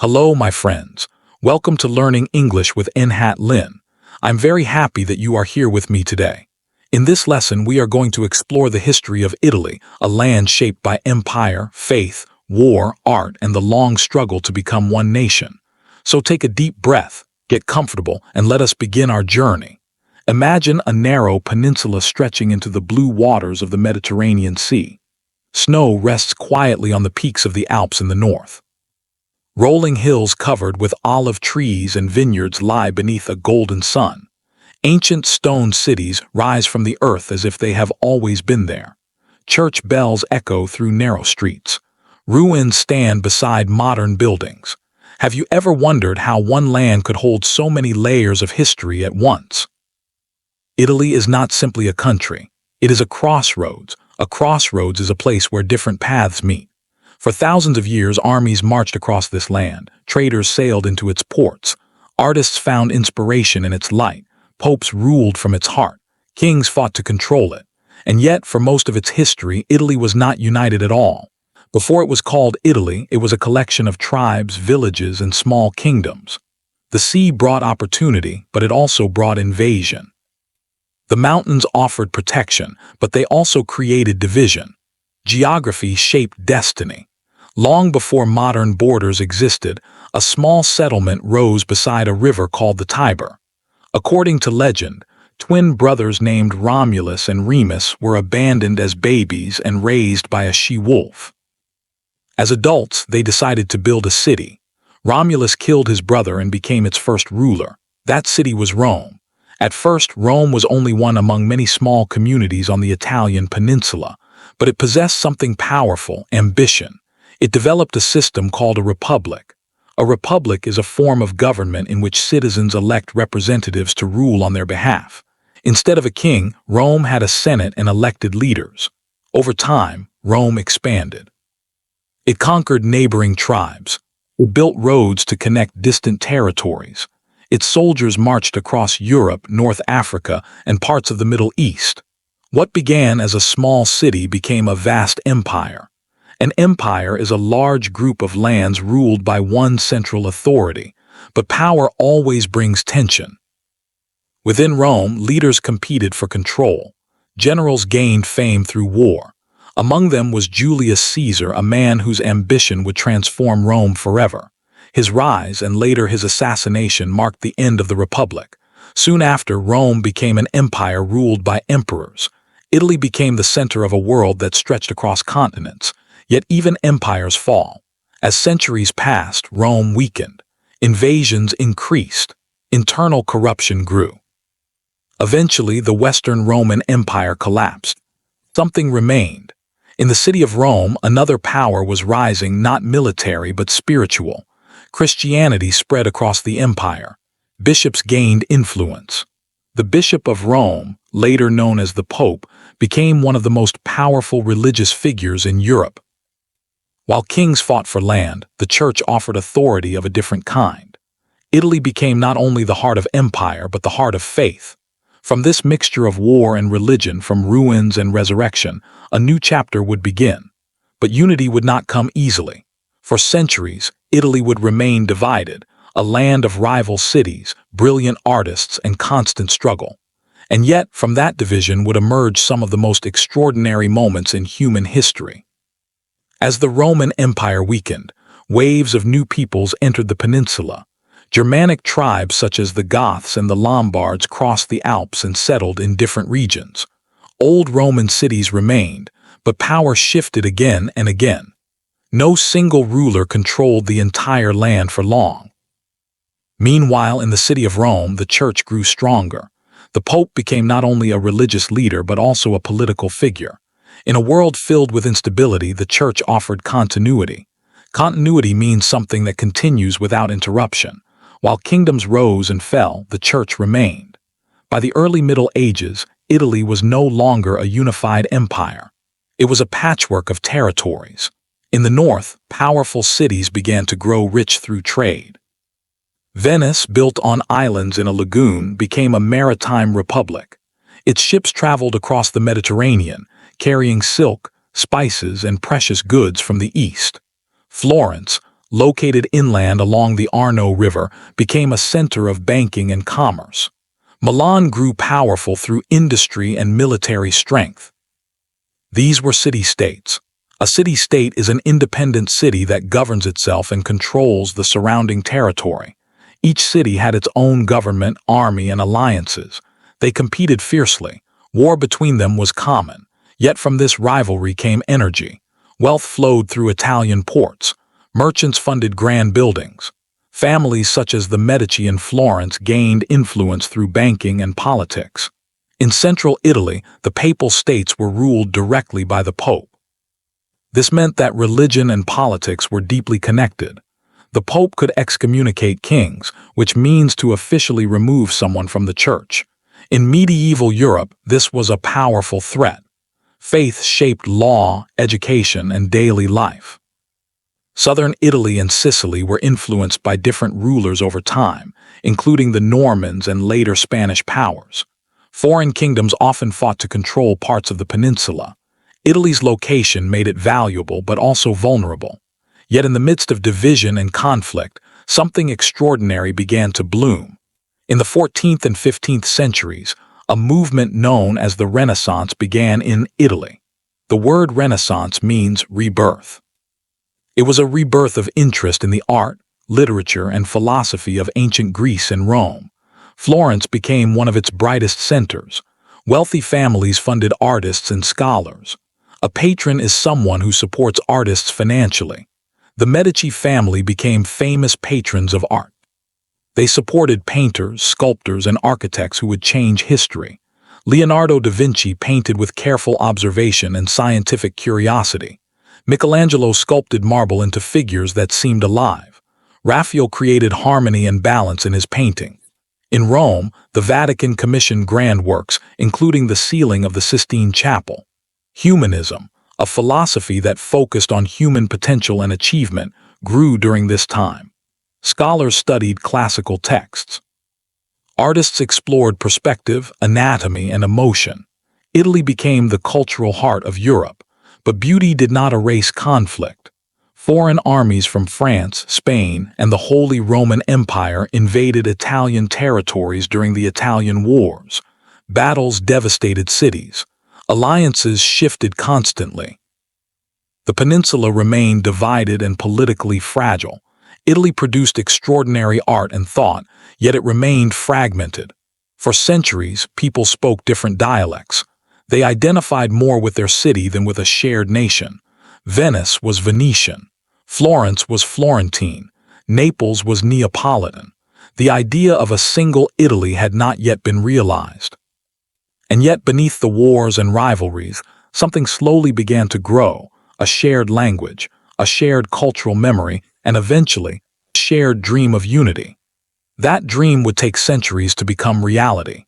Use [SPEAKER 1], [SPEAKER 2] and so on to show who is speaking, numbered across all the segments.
[SPEAKER 1] Hello, my friends. Welcome to Learning English with Nhat Lin. I'm very happy that you are here with me today. In this lesson, we are going to explore the history of Italy, a land shaped by empire, faith, war, art, and the long struggle to become one nation. So take a deep breath, get comfortable, and let us begin our journey. Imagine a narrow peninsula stretching into the blue waters of the Mediterranean Sea. Snow rests quietly on the peaks of the Alps in the north. Rolling hills covered with olive trees and vineyards lie beneath a golden sun. Ancient stone cities rise from the earth as if they have always been there. Church bells echo through narrow streets. Ruins stand beside modern buildings. Have you ever wondered how one land could hold so many layers of history at once? Italy is not simply a country. It is a crossroads. A crossroads is a place where different paths meet. For thousands of years, armies marched across this land, traders sailed into its ports, artists found inspiration in its light, popes ruled from its heart, kings fought to control it. And yet, for most of its history, Italy was not united at all. Before it was called Italy, it was a collection of tribes, villages, and small kingdoms. The sea brought opportunity, but it also brought invasion. The mountains offered protection, but they also created division. Geography shaped destiny. Long before modern borders existed, a small settlement rose beside a river called the Tiber. According to legend, twin brothers named Romulus and Remus were abandoned as babies and raised by a she-wolf. As adults, they decided to build a city. Romulus killed his brother and became its first ruler. That city was Rome. At first, Rome was only one among many small communities on the Italian peninsula, but it possessed something powerful: ambition. It developed a system called a republic. A republic is a form of government in which citizens elect representatives to rule on their behalf. Instead of a king, Rome had a senate and elected leaders. Over time, Rome expanded. It conquered neighboring tribes. It built roads to connect distant territories. Its soldiers marched across Europe, North Africa, and parts of the Middle East. What began as a small city became a vast empire. An empire is a large group of lands ruled by one central authority, but power always brings tension. Within Rome, leaders competed for control. Generals gained fame through war. Among them was Julius Caesar, a man whose ambition would transform Rome forever. His rise and later his assassination marked the end of the Republic. Soon after, Rome became an empire ruled by emperors. Italy became the center of a world that stretched across continents. Yet even empires fall. As centuries passed, Rome weakened. Invasions increased. Internal corruption grew. Eventually, the Western Roman Empire collapsed. Something remained. In the city of Rome, another power was rising, not military but spiritual. Christianity spread across the empire. Bishops gained influence. The Bishop of Rome, later known as the Pope, became one of the most powerful religious figures in Europe. While kings fought for land, the church offered authority of a different kind. Italy became not only the heart of empire, but the heart of faith. From this mixture of war and religion, from ruins and resurrection, a new chapter would begin. But unity would not come easily. For centuries, Italy would remain divided, a land of rival cities, brilliant artists, and constant struggle. And yet, from that division would emerge some of the most extraordinary moments in human history. As the Roman Empire weakened, waves of new peoples entered the peninsula. Germanic tribes such as the Goths and the Lombards crossed the Alps and settled in different regions. Old Roman cities remained, but power shifted again and again. No single ruler controlled the entire land for long. Meanwhile, in the city of Rome, the church grew stronger. The Pope became not only a religious leader but also a political figure. In a world filled with instability, the church offered continuity. Continuity means something that continues without interruption. While kingdoms rose and fell, the church remained. By the early Middle Ages, Italy was no longer a unified empire. It was a patchwork of territories. In the north, powerful cities began to grow rich through trade. Venice, built on islands in a lagoon, became a maritime republic. Its ships traveled across the Mediterranean, carrying silk, spices, and precious goods from the east. Florence, located inland along the Arno River, became a center of banking and commerce. Milan grew powerful through industry and military strength. These were city-states. A city-state is an independent city that governs itself and controls the surrounding territory. Each city had its own government, army, and alliances. They competed fiercely. War between them was common. Yet from this rivalry came energy. Wealth flowed through Italian ports. Merchants funded grand buildings. Families such as the Medici in Florence gained influence through banking and politics. In central Italy, the Papal States were ruled directly by the Pope. This meant that religion and politics were deeply connected. The Pope could excommunicate kings, which means to officially remove someone from the church. In medieval Europe, this was a powerful threat. Faith shaped law, education, and daily life. Southern Italy and Sicily were influenced by different rulers over time, including the Normans and later Spanish powers. Foreign kingdoms often fought to control parts of the peninsula. Italy's location made it valuable but also vulnerable. Yet in the midst of division and conflict, something extraordinary began to bloom. In the 14th and 15th centuries, a movement known as the Renaissance began in Italy. The word Renaissance means rebirth. It was a rebirth of interest in the art, literature, and philosophy of ancient Greece and Rome. Florence became one of its brightest centers. Wealthy families funded artists and scholars. A patron is someone who supports artists financially. The Medici family became famous patrons of art. They supported painters, sculptors, and architects who would change history. Leonardo da Vinci painted with careful observation and scientific curiosity. Michelangelo sculpted marble into figures that seemed alive. Raphael created harmony and balance in his painting. In Rome, the Vatican commissioned grand works, including the ceiling of the Sistine Chapel. Humanism, a philosophy that focused on human potential and achievement, grew during this time. Scholars studied classical texts. Artists explored perspective, anatomy, and emotion. Italy became the cultural heart of Europe. But beauty did not erase conflict. Foreign armies from France, Spain, and the Holy Roman Empire invaded Italian territories during the Italian Wars. Battles devastated cities. Alliances shifted constantly. The peninsula remained divided and politically fragile. Italy produced extraordinary art and thought, yet it remained fragmented. For centuries, people spoke different dialects. They identified more with their city than with a shared nation. Venice was Venetian. Florence was Florentine. Naples was Neapolitan. The idea of a single Italy had not yet been realized. And yet beneath the wars and rivalries, something slowly began to grow, a shared language, a shared cultural memory, and eventually, a shared dream of unity. That dream would take centuries to become reality.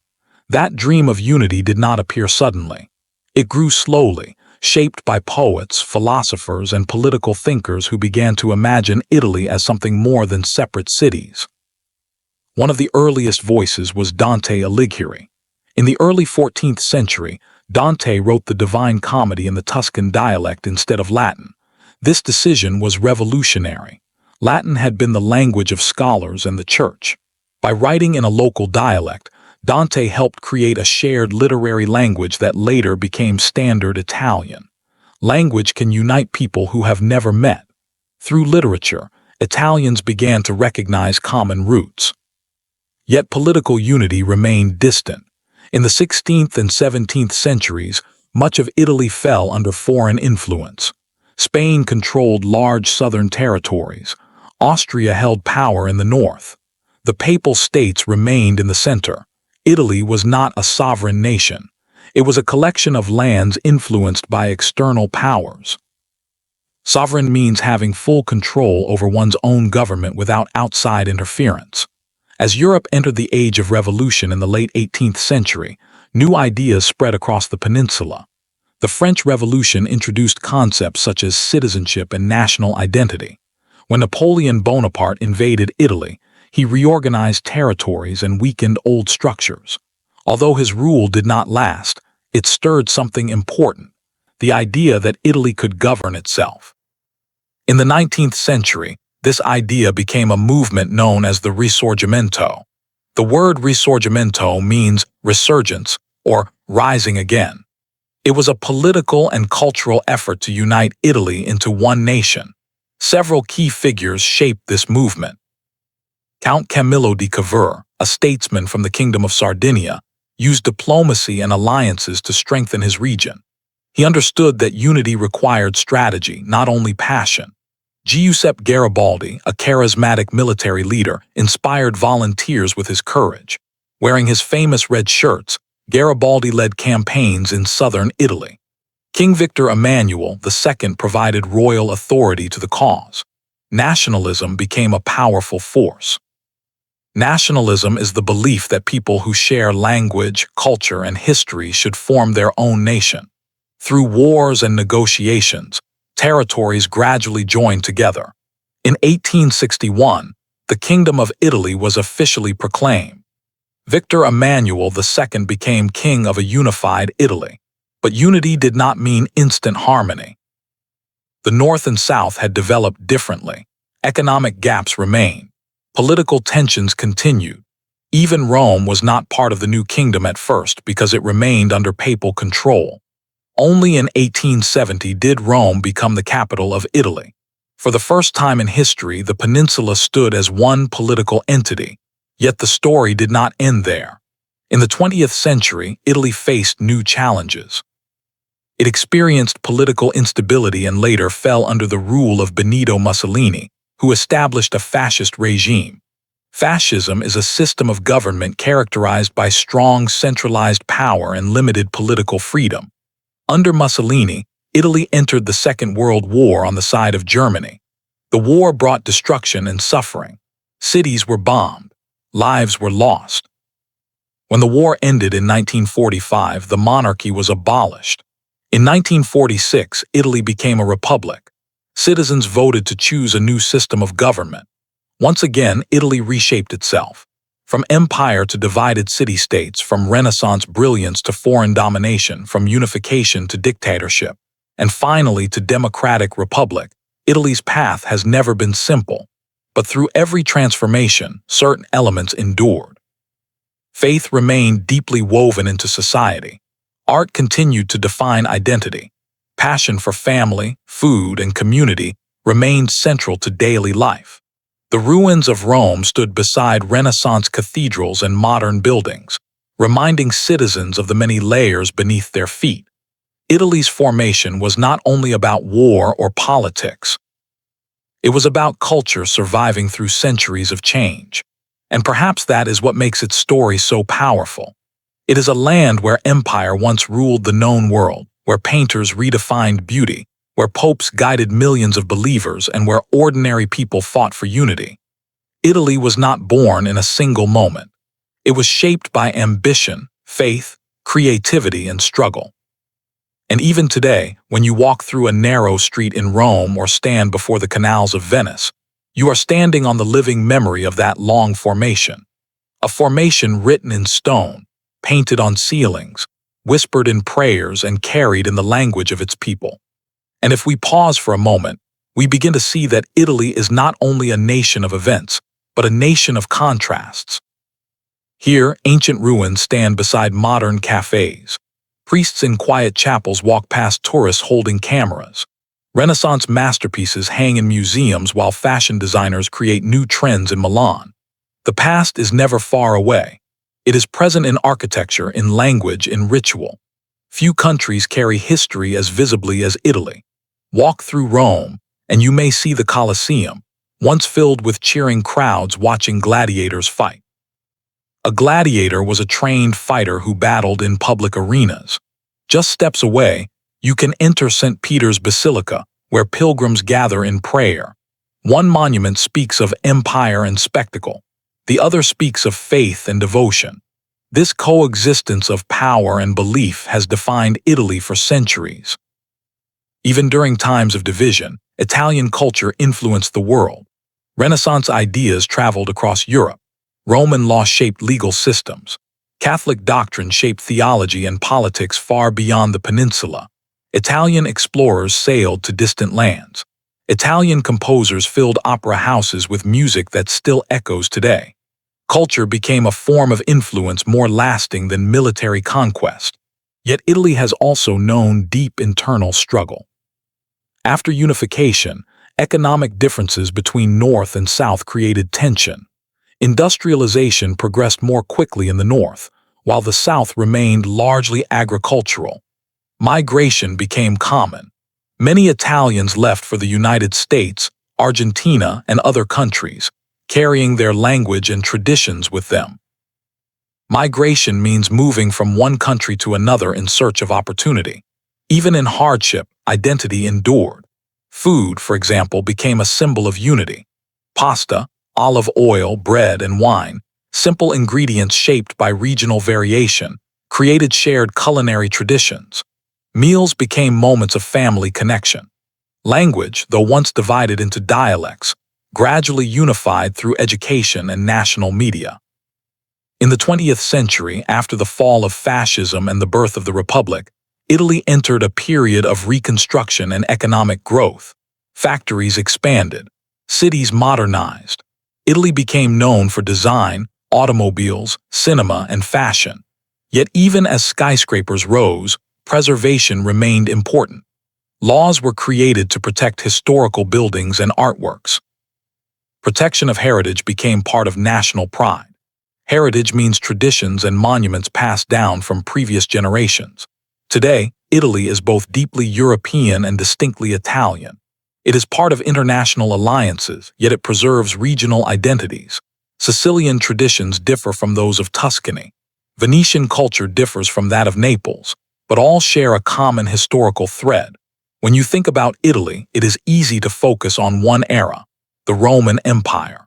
[SPEAKER 1] That dream of unity did not appear suddenly. It grew slowly, shaped by poets, philosophers, and political thinkers who began to imagine Italy as something more than separate cities. One of the earliest voices was Dante Alighieri. In the early 14th century, Dante wrote the Divine Comedy in the Tuscan dialect instead of Latin. This decision was revolutionary. Latin had been the language of scholars and the church. By writing in a local dialect, Dante helped create a shared literary language that later became standard Italian. Language can unite people who have never met. Through literature, Italians began to recognize common roots. Yet political unity remained distant. In the 16th and 17th centuries, much of Italy fell under foreign influence. Spain controlled large southern territories. Austria held power in the north. The Papal States remained in the center. Italy was not a sovereign nation. It was a collection of lands influenced by external powers. Sovereign means having full control over one's own government without outside interference. As Europe entered the age of revolution in the late 18th century, new ideas spread across the peninsula. The French Revolution introduced concepts such as citizenship and national identity. When Napoleon Bonaparte invaded Italy, he reorganized territories and weakened old structures. Although his rule did not last, it stirred something important, the idea that Italy could govern itself. In the 19th century, This idea became a movement known as the Risorgimento. The word Risorgimento means resurgence or rising again. It was a political and cultural effort to unite Italy into one nation. Several key figures shaped this movement. Count Camillo di Cavour, a statesman from the Kingdom of Sardinia, used diplomacy and alliances to strengthen his region. He understood that unity required strategy, not only passion. Giuseppe Garibaldi, a charismatic military leader, inspired volunteers with his courage. Wearing his famous red shirts, Garibaldi led campaigns in southern Italy. King Victor Emmanuel II provided royal authority to the cause. Nationalism became a powerful force. Nationalism is the belief that people who share language, culture, and history should form their own nation. Through wars and negotiations, territories gradually joined together. In 1861, the Kingdom of Italy was officially proclaimed. Victor Emmanuel II became king of a unified Italy. But unity did not mean instant harmony. The North and South had developed differently. Economic gaps remained. Political tensions continued. Even Rome was not part of the new kingdom at first because it remained under papal control. Only in 1870 did Rome become the capital of Italy. For the first time in history, the peninsula stood as one political entity. Yet the story did not end there. In the 20th century, Italy faced new challenges. It experienced political instability and later fell under the rule of Benito Mussolini, who established a fascist regime. Fascism is a system of government characterized by strong centralized power and limited political freedom. Under Mussolini, Italy entered the Second World War on the side of Germany. The war brought destruction and suffering. Cities were bombed. Lives were lost. When the war ended in 1945, the monarchy was abolished. In 1946, Italy became a republic. Citizens voted to choose a new system of government. Once again, Italy reshaped itself. From empire to divided city-states, from Renaissance brilliance to foreign domination, from unification to dictatorship, and finally to democratic republic, Italy's path has never been simple. But through every transformation, certain elements endured. Faith remained deeply woven into society. Art continued to define identity. Passion for family, food, and community remained central to daily life. The ruins of Rome stood beside Renaissance cathedrals and modern buildings, reminding citizens of the many layers beneath their feet. Italy's formation was not only about war or politics. It was about culture surviving through centuries of change. And perhaps that is what makes its story so powerful. It is a land where empire once ruled the known world, where painters redefined beauty, where popes guided millions of believers, and where ordinary people fought for unity. Italy was not born in a single moment. It was shaped by ambition, faith, creativity, and struggle. And even today, when you walk through a narrow street in Rome or stand before the canals of Venice, you are standing on the living memory of that long formation. A formation written in stone, painted on ceilings, whispered in prayers, and carried in the language of its people. And if we pause for a moment, we begin to see that Italy is not only a nation of events, but a nation of contrasts. Here, ancient ruins stand beside modern cafes. Priests in quiet chapels walk past tourists holding cameras. Renaissance masterpieces hang in museums while fashion designers create new trends in Milan. The past is never far away. It is present in architecture, in language, in ritual. Few countries carry history as visibly as Italy. Walk through Rome, and you may see the Colosseum, once filled with cheering crowds watching gladiators fight. A gladiator was a trained fighter who battled in public arenas. Just steps away, you can enter St. Peter's Basilica, where pilgrims gather in prayer. One monument speaks of empire and spectacle. The other speaks of faith and devotion. This coexistence of power and belief has defined Italy for centuries. Even during times of division, Italian culture influenced the world. Renaissance ideas traveled across Europe. Roman law shaped legal systems. Catholic doctrine shaped theology and politics far beyond the peninsula. Italian explorers sailed to distant lands. Italian composers filled opera houses with music that still echoes today. Culture became a form of influence more lasting than military conquest. Yet Italy has also known deep internal struggle. After unification, economic differences between North and South created tension. Industrialization progressed more quickly in the North, while the South remained largely agricultural. Migration became common. Many Italians left for the United States, Argentina, and other countries, carrying their language and traditions with them. Migration means moving from one country to another in search of opportunity. Even in hardship, identity endured. Food, for example, became a symbol of unity. Pasta, olive oil, bread, and wine, simple ingredients shaped by regional variation, created shared culinary traditions. Meals became moments of family connection. Language, though once divided into dialects, gradually unified through education and national media. In the 20th century, after the fall of fascism and the birth of the Republic, Italy entered a period of reconstruction and economic growth. Factories expanded. Cities modernized. Italy became known for design, automobiles, cinema, and fashion. Yet even as skyscrapers rose, preservation remained important. Laws were created to protect historical buildings and artworks. Protection of heritage became part of national pride. Heritage means traditions and monuments passed down from previous generations. Today, Italy is both deeply European and distinctly Italian. It is part of international alliances, yet it preserves regional identities. Sicilian traditions differ from those of Tuscany. Venetian culture differs from that of Naples, but all share a common historical thread. When you think about Italy, it is easy to focus on one era, the Roman Empire,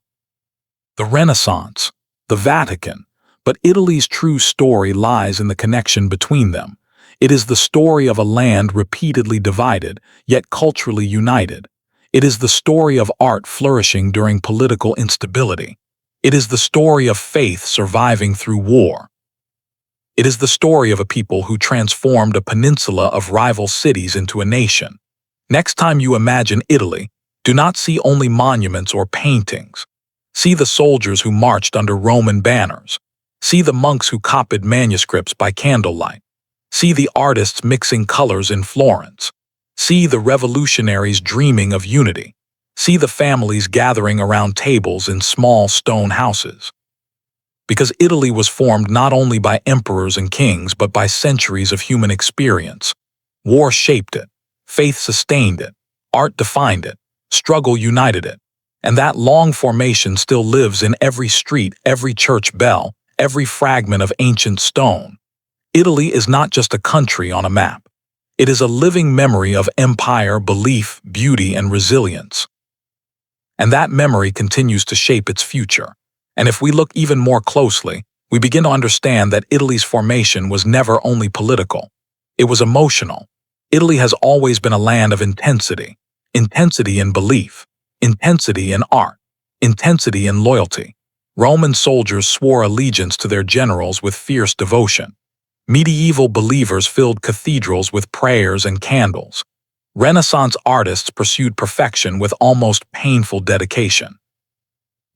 [SPEAKER 1] the Renaissance, the Vatican, but Italy's true story lies in the connection between them. It is the story of a land repeatedly divided, yet culturally united. It is the story of art flourishing during political instability. It is the story of faith surviving through war. It is the story of a people who transformed a peninsula of rival cities into a nation. Next time you imagine Italy, do not see only monuments or paintings. See the soldiers who marched under Roman banners. See the monks who copied manuscripts by candlelight. See the artists mixing colors in Florence. See the revolutionaries dreaming of unity. See the families gathering around tables in small stone houses. Because Italy was formed not only by emperors and kings, but by centuries of human experience. War shaped it. Faith sustained it. Art defined it. Struggle united it. And that long formation still lives in every street, every church bell, every fragment of ancient stone. Italy is not just a country on a map. It is a living memory of empire, belief, beauty, and resilience. And that memory continues to shape its future. And if we look even more closely, we begin to understand that Italy's formation was never only political. It was emotional. Italy has always been a land of intensity. Intensity in belief. Intensity in art. Intensity in loyalty. Roman soldiers swore allegiance to their generals with fierce devotion. Medieval believers filled cathedrals with prayers and candles. Renaissance artists pursued perfection with almost painful dedication.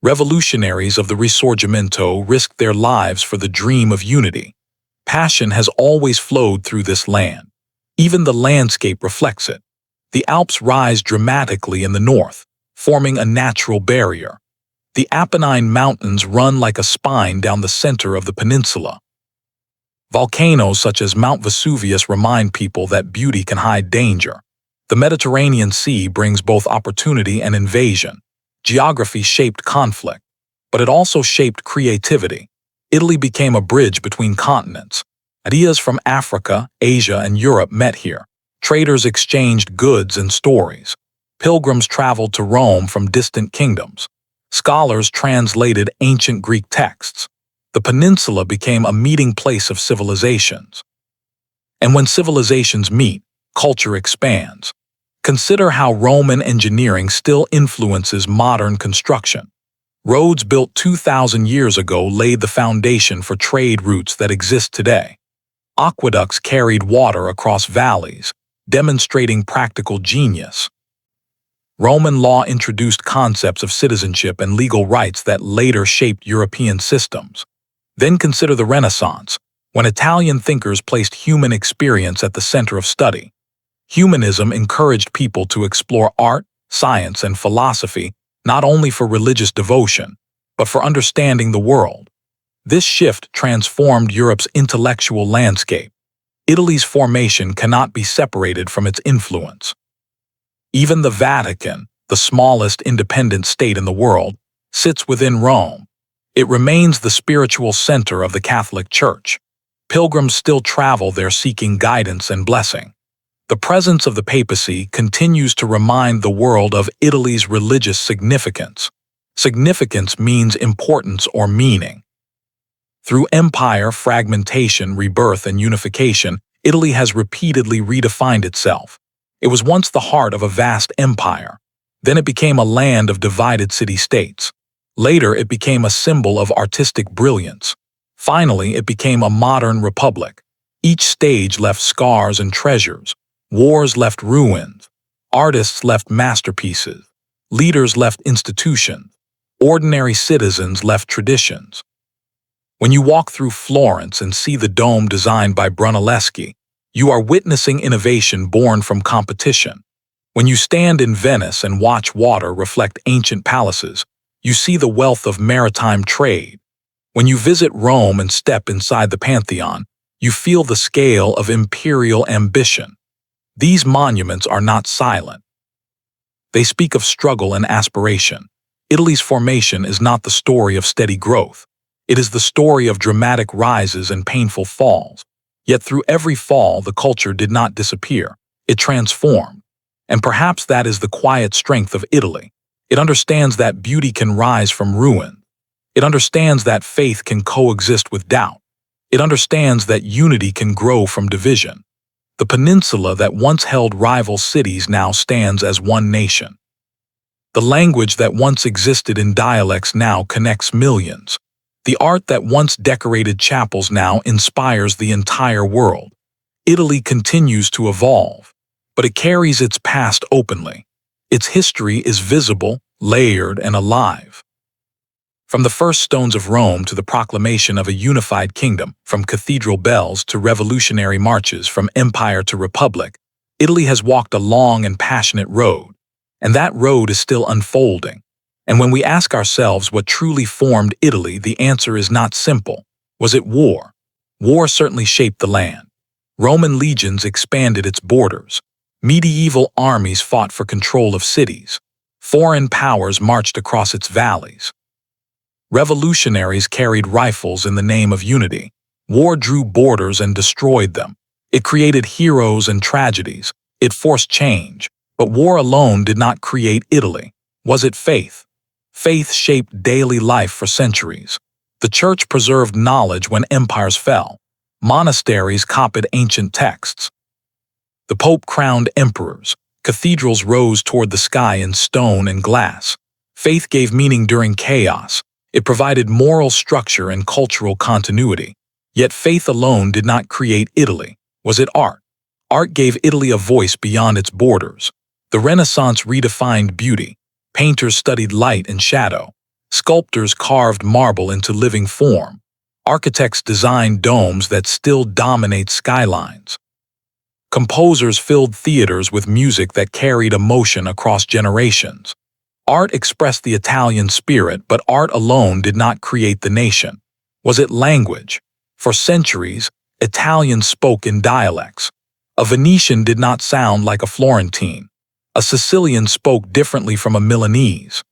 [SPEAKER 1] Revolutionaries of the Risorgimento risked their lives for the dream of unity. Passion has always flowed through this land. Even the landscape reflects it. The Alps rise dramatically in the north, forming a natural barrier. The Apennine Mountains run like a spine down the center of the peninsula. Volcanoes such as Mount Vesuvius remind people that beauty can hide danger. The Mediterranean Sea brings both opportunity and invasion. Geography shaped conflict, but it also shaped creativity. Italy became a bridge between continents. Ideas from Africa, Asia, and Europe met here. Traders exchanged goods and stories. Pilgrims traveled to Rome from distant kingdoms. Scholars translated ancient Greek texts. The peninsula became a meeting place of civilizations. And when civilizations meet, culture expands. Consider how Roman engineering still influences modern construction. Roads built 2,000 years ago laid the foundation for trade routes that exist today. Aqueducts carried water across valleys, demonstrating practical genius. Roman law introduced concepts of citizenship and legal rights that later shaped European systems. Then consider the Renaissance, when Italian thinkers placed human experience at the center of study. Humanism encouraged people to explore art, science, and philosophy not only for religious devotion, but for understanding the world. This shift transformed Europe's intellectual landscape. Italy's formation cannot be separated from its influence. Even the Vatican, the smallest independent state in the world, sits within Rome. It remains the spiritual center of the Catholic Church. Pilgrims still travel there seeking guidance and blessing. The presence of the papacy continues to remind the world of Italy's religious significance. Significance means importance or meaning. Through empire, fragmentation, rebirth, and unification, Italy has repeatedly redefined itself. It was once the heart of a vast empire. Then it became a land of divided city-states. Later, it became a symbol of artistic brilliance. Finally, it became a modern republic. Each stage left scars and treasures. Wars left ruins. Artists left masterpieces. Leaders left institutions. Ordinary citizens left traditions. When you walk through Florence and see the dome designed by Brunelleschi, you are witnessing innovation born from competition. When you stand in Venice and watch water reflect ancient palaces, you see the wealth of maritime trade. When you visit Rome and step inside the Pantheon, you feel the scale of imperial ambition. These monuments are not silent. They speak of struggle and aspiration. Italy's formation is not the story of steady growth. It is the story of dramatic rises and painful falls. Yet through every fall, the culture did not disappear. It transformed. And perhaps that is the quiet strength of Italy. It understands that beauty can rise from ruin. It understands that faith can coexist with doubt. It understands that unity can grow from division. The peninsula that once held rival cities now stands as one nation. The language that once existed in dialects now connects millions. The art that once decorated chapels now inspires the entire world. Italy continues to evolve, but it carries its past openly. Its history is visible, layered, and alive. From the first stones of Rome to the proclamation of a unified kingdom, from cathedral bells to revolutionary marches, from empire to republic, Italy has walked a long and passionate road, and that road is still unfolding. And when we ask ourselves what truly formed Italy, the answer is not simple. Was it war? War certainly shaped the land. Roman legions expanded its borders. Medieval armies fought for control of cities. Foreign powers marched across its valleys. Revolutionaries carried rifles in the name of unity. War drew borders and destroyed them. It created heroes and tragedies. It forced change. But war alone did not create Italy. Was it faith? Faith shaped daily life for centuries. The church preserved knowledge when empires fell. Monasteries copied ancient texts. The Pope crowned emperors. Cathedrals rose toward the sky in stone and glass. Faith gave meaning during chaos. It provided moral structure and cultural continuity. Yet faith alone did not create Italy. Was it art? Art gave Italy a voice beyond its borders. The Renaissance redefined beauty. Painters studied light and shadow. Sculptors carved marble into living form. Architects designed domes that still dominate skylines. Composers filled theaters with music that carried emotion across generations. Art expressed the Italian spirit, but art alone did not create the nation. Was it language? For centuries, Italians spoke in dialects. A Venetian did not sound like a Florentine. A Sicilian spoke differently from a Milanese.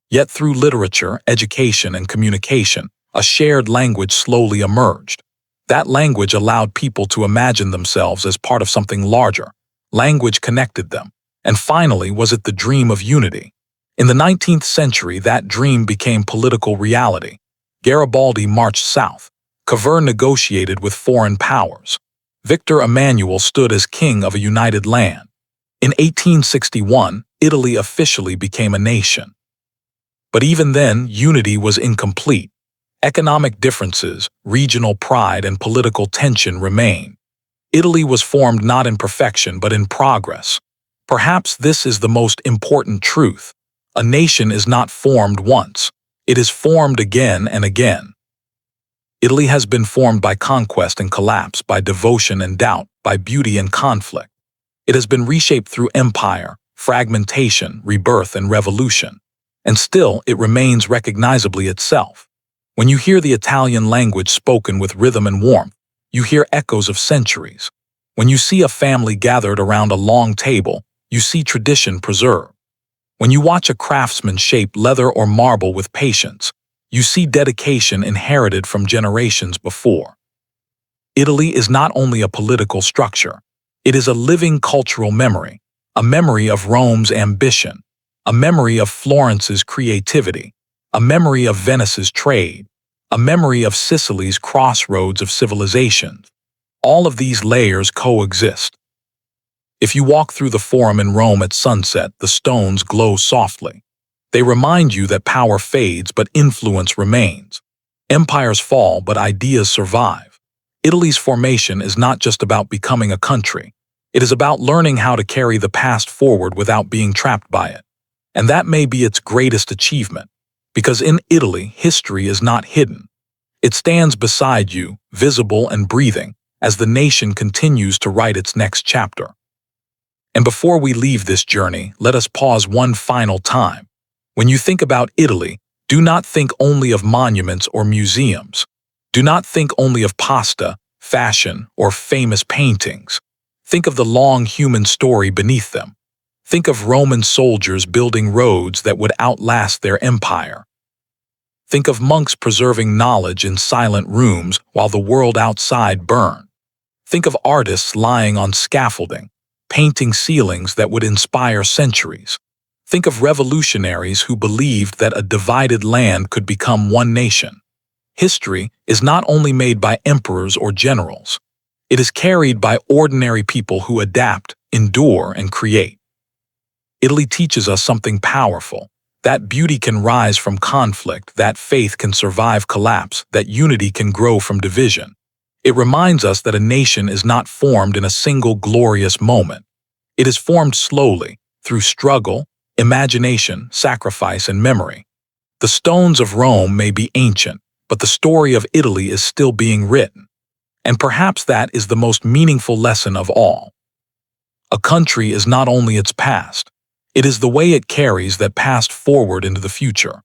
[SPEAKER 1] Yet through literature, education, and communication, a shared language slowly emerged. That language allowed people to imagine themselves as part of something larger. Language connected them. And finally, was it the dream of unity? In the 19th century, that dream became political reality. Garibaldi marched south. Cavour negotiated with foreign powers. Victor Emmanuel stood as king of a united land. In 1861, Italy officially became a nation. But even then, unity was incomplete. Economic differences, regional pride, and political tension remained. Italy was formed not in perfection but in progress. Perhaps this is the most important truth. A nation is not formed once. It is formed again and again. Italy has been formed by conquest and collapse, by devotion and doubt, by beauty and conflict. It has been reshaped through empire, fragmentation, rebirth, and revolution. And still, it remains recognizably itself. When you hear the Italian language spoken with rhythm and warmth, you hear echoes of centuries. When you see a family gathered around a long table, you see tradition preserved. When you watch a craftsman shape leather or marble with patience, you see dedication inherited from generations before. Italy is not only a political structure, it is a living cultural memory, a memory of Rome's ambition, a memory of Florence's creativity, a memory of Venice's trade, a memory of Sicily's crossroads of civilizations. All of these layers coexist. If you walk through the Forum in Rome at sunset, the stones glow softly. They remind you that power fades, but influence remains. Empires fall, but ideas survive. Italy's formation is not just about becoming a country. It is about learning how to carry the past forward without being trapped by it. And that may be its greatest achievement, because in Italy, history is not hidden. It stands beside you, visible and breathing, as the nation continues to write its next chapter. And before we leave this journey, let us pause one final time. When you think about Italy, do not think only of monuments or museums. Do not think only of pasta, fashion, or famous paintings. Think of the long human story beneath them. Think of Roman soldiers building roads that would outlast their empire. Think of monks preserving knowledge in silent rooms while the world outside burned. Think of artists lying on scaffolding, painting ceilings that would inspire centuries. Think of revolutionaries who believed that a divided land could become one nation. History is not only made by emperors or generals. It is carried by ordinary people who adapt, endure, and create. Italy teaches us something powerful, that beauty can rise from conflict, that faith can survive collapse, that unity can grow from division. It reminds us that a nation is not formed in a single glorious moment. It is formed slowly, through struggle, imagination, sacrifice, and memory. The stones of Rome may be ancient, but the story of Italy is still being written. And perhaps that is the most meaningful lesson of all. A country is not only its past, it is the way it carries that past forward into the future.